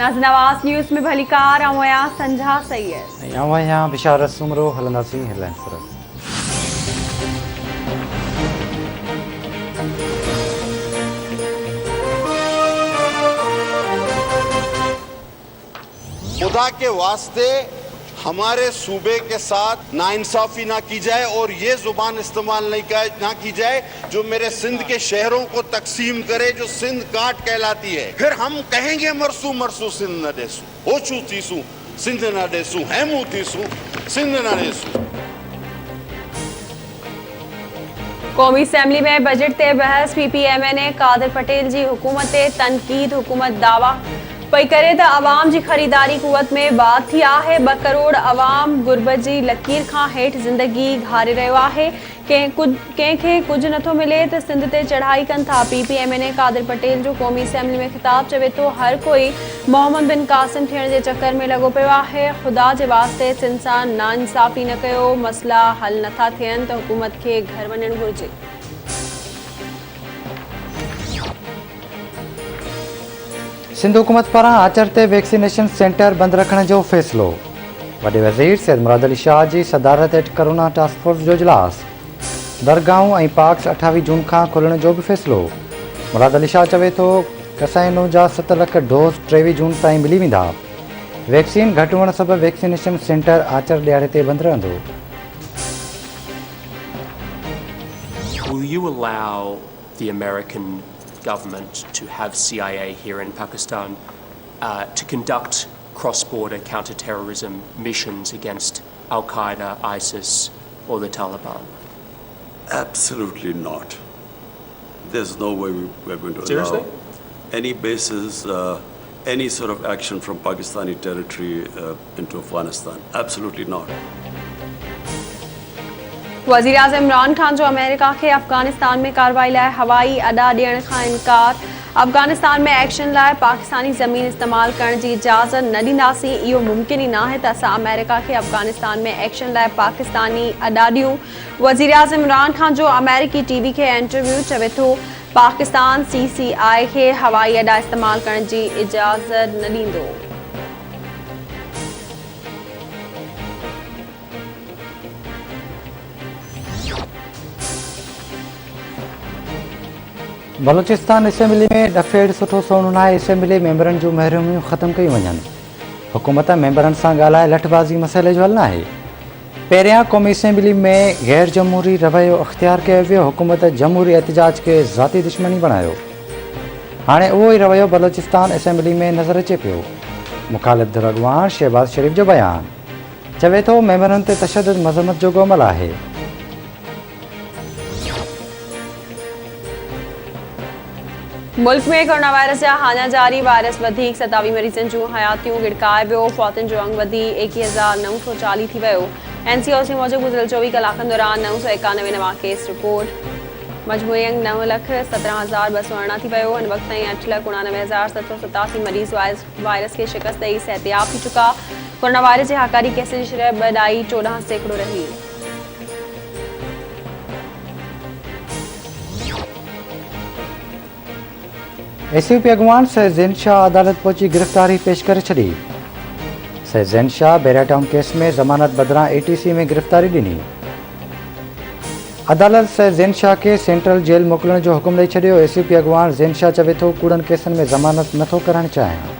नाज़िन आवाज़ न्यूज़ में भलीकार आया संझा सैयद आया बिशारत सुमरो हलंदासीं हेडलाइन पर खुदा के वास्ते हमारे सूबे के साथ नाइंसाफी ना की जाए और ये जुबान इस्तेमाल ना की जाए जो मेरे सिंध के शहरों को तकसीम करे, जो सिंध काट कहलाती है। फिर हम कहेंगे मरसू मरसू सिंध न देसू, ओचू तीसू सिंध न देसू, हैमू तीसू सिंध न देसू। कौमी असम्बली में बजट ते बहस PPMA ने कादिर पटेल जी हुकूमत ते तनकीद हुकूमत दावा पई करे त अवाम जी खरीदारी कुवत में बात थी आहे। 2 करोड़ अवाम गुरबत जी लकीर खां हेठ जिंदगी घारे रहियो आहे। कंहिंखे कुछ नथो मिले त सिंध ते चढ़ाई कनि था। PPMA ने कादिर पटेल जो कौमी असम्बली में खिताब चवे तो हर कोई मोहम्मद बिन कासिम थियण जे चक्कर में लॻो पियो आहे। ख़ुदा जे वास्ते सिंध सां नाइंसाफ़ी न कयो, मसला हल नथा थियनि त हुकूमत खे घर वञणु घुर्जे। सिंध हुकूमत पारां आचर ते वैक्सीनेशन सेंटर बंद रखण जो फ़ैसिलो। वॾे वज़ीर सैयद मुराद अली शाह जी सदारत हेठि कोरोना टास्क फोर्स जो इजलास। दरगाहूं ऐं पार्क्स 28 जून खां खोलण जो बि फ़ैसिलो। मुराद अली शाह चवे थो कसाइनो जा 7 लाख डोज़ 23 जून ताईं मिली वेंदा। वैक्सीन घटि हुअण सबबि वैक्सीनेशन सेंटर आचर ॾियारे ते बंदि रहंदो। Will you allow the American government to have CIA here in Pakistan to conduct cross-border counter-terrorism missions against Al-Qaeda, ISIS or the Taliban? Absolutely not. There's no way we're going to Seriously? allow any bases, any sort of action from Pakistani territory into Afghanistan. Absolutely not. वज़ीर आज़म इमरान खान जो America के अफगानिस्तान में कार्रवाई लाइ हवाई अड्डा ॾियण खां इनकार। अफगानिस्तान में एक्शन लाइ पाकिस्तानी ज़मीन इस्तेमाल करण जी इजाज़त न ॾींदासीं। इहो मुमकिन ई न आहे त असां अमेरिका के अफगानिस्तान में एक्शन लाइ पाकिस्तानी अड्डा ॾियूं। वज़ीर आज़म इमरान खान जो अमेरिकी TV खे इंटरव्यू चवे थो पाकिस्तान CCI खे हवाई अड्डा इस्तेमाल करण जी इजाज़त न ॾींदो। बलूचिस्तान असेंबली में डफेड़ सुठो सोन न आहे। असेंबली मेंबरनि जूं महिरमियूं ख़त्म कयूं वञनि। हुकूमत मेंबरनि सां ॻाल्हाए लठबाज़ी मसइले जो हल न आहे। पहिरियां क़ौमी असेंबली में गैर जमहूरी रवैयो अख़्तियार कयो वियो। हुकूमत जमहूरी एहतजाज खे ज़ाती दुश्मनी बणायो। हाणे उहो ई रवैयो बलूचिस्तान असेंबली में नज़र अचे पियो। मुख़ालिफ़ धुर अॻुवान शहबाज़ शरीफ़ जो बयानु चवे थो मेंबरनि ते तशदुद मज़म्मत जो अमल आहे। मुल्क में कोरोना वायरस जा हाञा जारी। वायरस वधीक 27 मरीज़नि जूं हयातियूं गिड़काए वियो। फौतुनि जो अंग वधी 21,940 थी वियो। NCOC मूजिबि गुज़िरियल 24 कलाकनि दौरान 991 नवां केस रिपोर्ट। मजमूई अंग 9,17,218 थी वियो। हिन वक़्त ताईं 8,89,787 मरीज़ वायरस खे शिकस्त ॾेई सिहतयाब थी चुका। कोरोना वायरस जे हाकारी केस जी शरह 2.14% रही। ACP अॻुवान सैयद ज़ैन शाह अदालत पहुची गिरफ़्तारी पेश करे छॾी। सैयद ज़ैन शाह बैरिया टाउन केस में ज़मानत बदिरां ATC में गिरफ़्तारी ॾिनी। अदालत सैयद ज़ैन शाह खे सेंट्रल जेल मोकिलण जो हुकुम ॾेई छॾियो। ACP अॻुवान ज़ैन शाह चवे थो कूड़नि केसनि में ज़मानत नथो करणु चाहियां।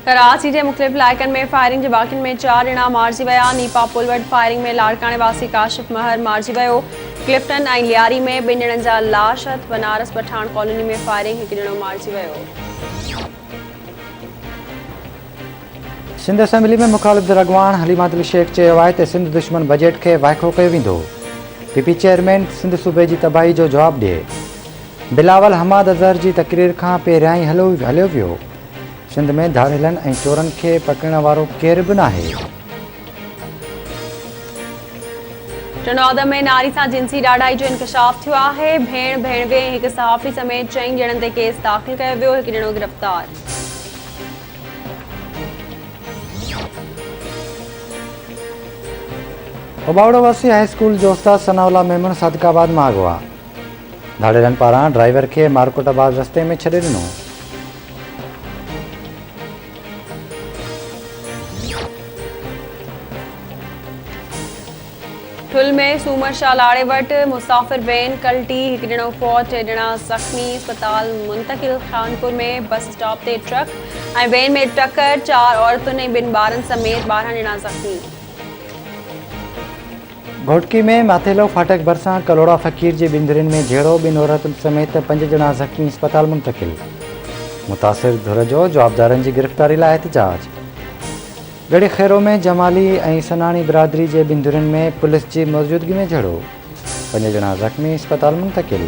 कराची के मुख्तलिफ़ इलाइक़नि में फायरिंग जे वाक़िअनि में 4 ॼणा मारिजी विया। नीपा पुल वटि फायरिंग में लाड़काणे वासी काशिफ महर मारिजी वियो। क्लिफ्टन ऐं लियारी में 2 ॼणनि जा लाश हथ। बनारस पठान कॉलोनी में फायरिंग 1 ॼणो मारिजी वियो। सिंध असेंबली में मुख़ालिफ़ धुर अॻुवान हलीमा अदल शेख चयो आहे त सिंध दुश्मन बजट खे वाइको कयो वेंदो। PP चेयरमैन सिंध सूबे जी तबाही जो जवाबु ॾिए। बिलावल हमाद अज़हर जी तक़रीर खां पहिरियां ई हलियो वियो। सिंध में धाड़ेलनि ऐं चोरनि खे पकड़ण वारो केरु बि नाहे। टनौद में नारी सां जिंसी ॾाढाई जो इंकशाफ थियो आहे। भेण भेणवे हिकु सहाफ़ी समेत 4 ॼणनि ते केस दाख़िल कयो वियो। 1 ॼणो गिरफ़्तार। उबावड़ोवासी हाई स्कूल जो उस्ताद सनाउल्ला मेमन सादिकाबाद में अगवा धाड़ेरनि पारां ड्राइवर के मारकोटाबाद रस्ते में छॾे ॾिनो। ठुल में सूमर शाह लाड़े वटि मुसाफ़िर वैन कल्टी, हिकु ॼणो फौत, 2 ॼणा ज़ख़्मी, अस्पताल मुंतकिल। खानपुर में बस स्टॉप ते ट्रक ऐं वैन में टक्कर, 4 औरतुनि ऐं 2 ॿारनि समेत 12 ॼणा ज़ख़्मी। घोटकी में माथेलो फाटक भरिसां कलोड़ा फ़कीर जी बिंदरिन में झेड़ो, 2 औरतुनि समेत 5 ॼणा ज़ख़्मी, अस्पताल मुंतकिल। मुतासिर धुर जो जवाबदारनि जी गिरफ़्तारी लाइ एहतजाज। गड़ी खैरो में जमाली ऐं सनानी बिरादरी जे बिंदुरनि में पुलिस जी मौजूदगी में झेड़ो, 5 ॼणा ज़ख़्मी, अस्पताल मुंतकिल।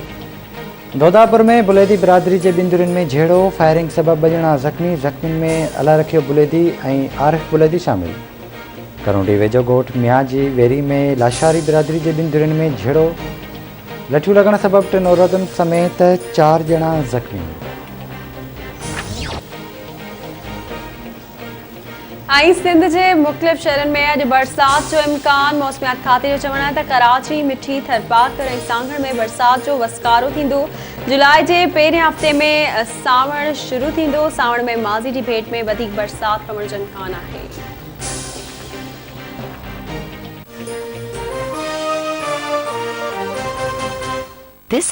दोदापुर में बुलेदी बिरादरी जे बिंदुरनि में झेड़ो, फायरिंग सबबि 2 ॼणा ज़ख़्मी, ज़ख़्मियुनि में अला रखियो बुलेदी ऐं आरिफ बुलेदी शामिल। करोंडी वेझो ॻोठ मियाँ जी वेरी में लाशारी बिरादरी जे बिंदुरनि में झेड़ो, लठियूं लॻण सबबि 3 औरतुनि समेत 4 ॼणा ज़ख़्मी। ऐं सिंध जे मुख़्तलिफ़ शहरनि में अॼु बरसात जो इम्कान। मौसमियात खाते जो चवणु आहे त कराची, मिठी, थरपारकर ऐं सांगड़ में बरसात जो वसकारो थींदो। जुलाई जे पहिरें हफ़्ते में सावण शुरू थींदो। सावण में माज़ी जी भेट में वधीक बरसात पवण जो इम्कान आहे। This